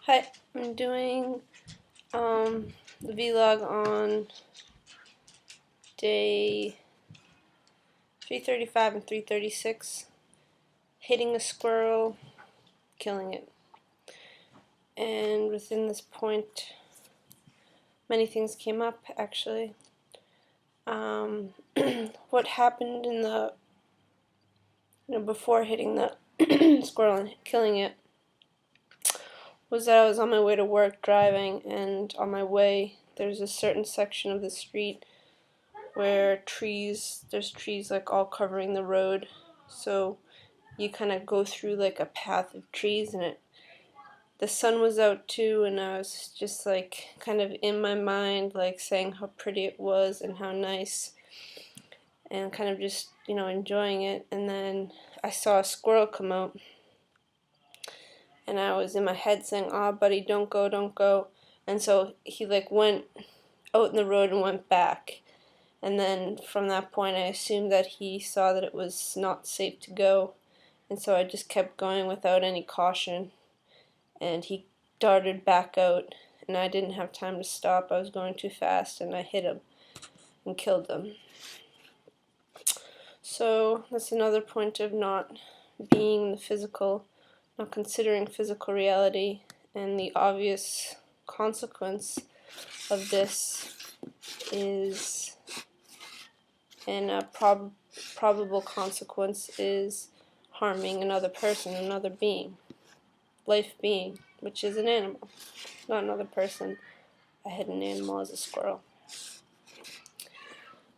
Hi, I'm doing the vlog on day 335 and 336, hitting a squirrel, killing it. And within this point, many things came up actually. What happened in the, before hitting the squirrel and killing it was that I was on my way to work driving, and on my way there's a certain section of the street where there's trees like all covering the road, so you kind of go through like a path of trees, and the sun was out too, and I was just like kind of in my mind like saying how pretty it was and how nice, and kind of just enjoying it. And then I saw a squirrel come out, and I was in my head saying, "Ah, buddy, don't go, don't go." And so he like went out in the road and went back. And then from that point I assumed that he saw that it was not safe to go, and so I just kept going without any caution, and he darted back out, and I didn't have time to stop. I was going too fast, and I hit him and killed him. So that's another point of not being the physical, not considering physical reality, and the obvious consequence of this is, and a probable consequence is, harming another person, another being, life being, which is an animal, not another person. I hit an animal as a squirrel.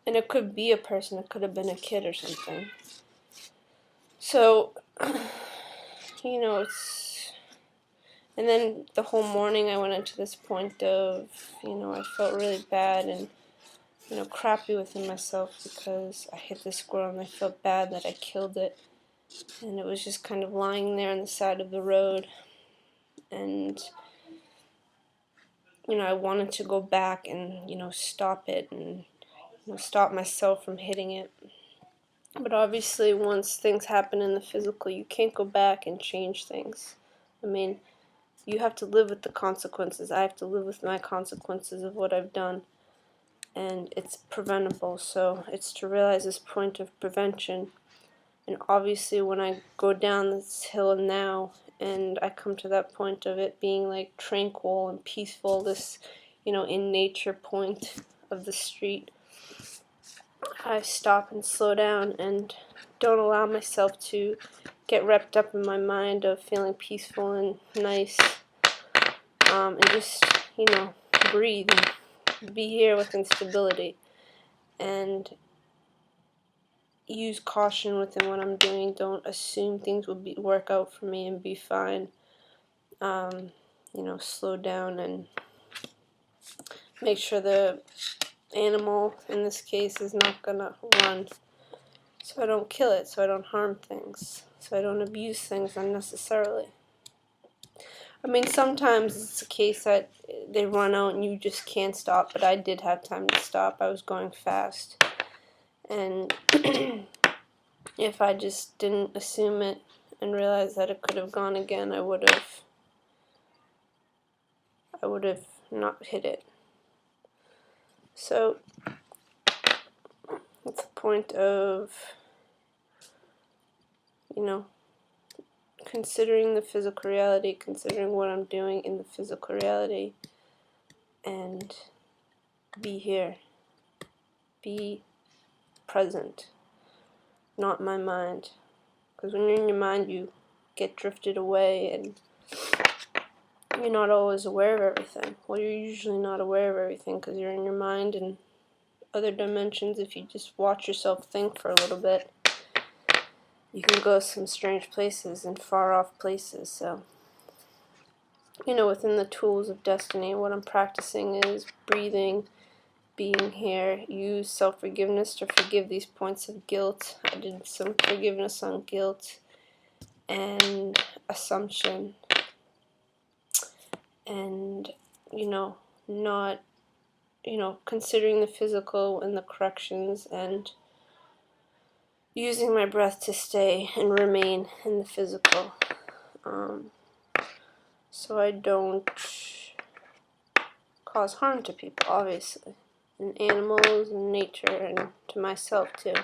And it could be a person, it could have been a kid or something. So, it's... And then the whole morning I went into this point of, I felt really bad and, crappy within myself because I hit the squirrel, and I felt bad that I killed it. And it was just kind of lying there on the side of the road. And, I wanted to go back and, stop it and, stop myself from hitting it. But obviously once things happen in the physical, you can't go back and change things. I mean, you have to live with the consequences. I have to live with my consequences of what I've done. And it's preventable, so it's to realize this point of prevention. And obviously when I go down this hill now, and I come to that point of it being like tranquil and peaceful, this, in nature point of the street, I stop and slow down and don't allow myself to get wrapped up in my mind of feeling peaceful and nice, and just, breathe and be here with instability, and use caution within what I'm doing. Don't assume things will work out for me and be fine. Slow down and make sure the animal, in this case, is not gonna run, so I don't kill it, so I don't harm things, so I don't abuse things unnecessarily. I mean, sometimes it's a case that they run out and you just can't stop, but I did have time to stop. I was going fast, and if I just didn't assume it and realize that it could have gone again, I would have not hit it. So it's the point of, considering the physical reality, considering what I'm doing in the physical reality, and be here, be present, not my mind. Because when you're in your mind, you get drifted away, and you're not always aware of everything. Well, you're usually not aware of everything because you're in your mind and other dimensions. If you just watch yourself think for a little bit, you can go some strange places and far off places. So, within the tools of destiny, what I'm practicing is breathing, being here, use self-forgiveness to forgive these points of guilt. I did some forgiveness on guilt and assumption, and not considering the physical and the corrections, and using my breath to stay and remain in the physical. so I don't cause harm to people, obviously, and animals and nature, and to myself too.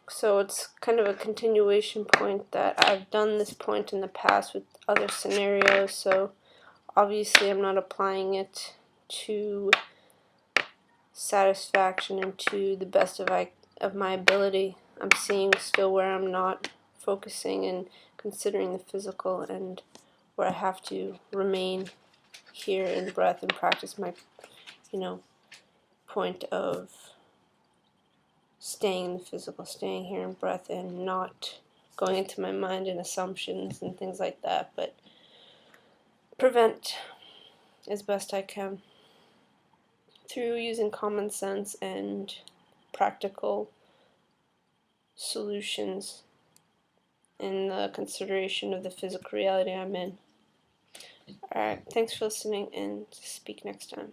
So it's kind of a continuation point that I've done this point in the past with other scenarios, so obviously I'm not applying it to satisfaction and to the best of my ability. I'm seeing still where I'm not focusing and considering the physical, and where I have to remain here in breath and practice my, point of staying in the physical, staying here in breath, and not going into my mind and assumptions and things like that, but prevent as best I can through using common sense and practical solutions in the consideration of the physical reality I'm in. Alright, thanks for listening, and speak next time.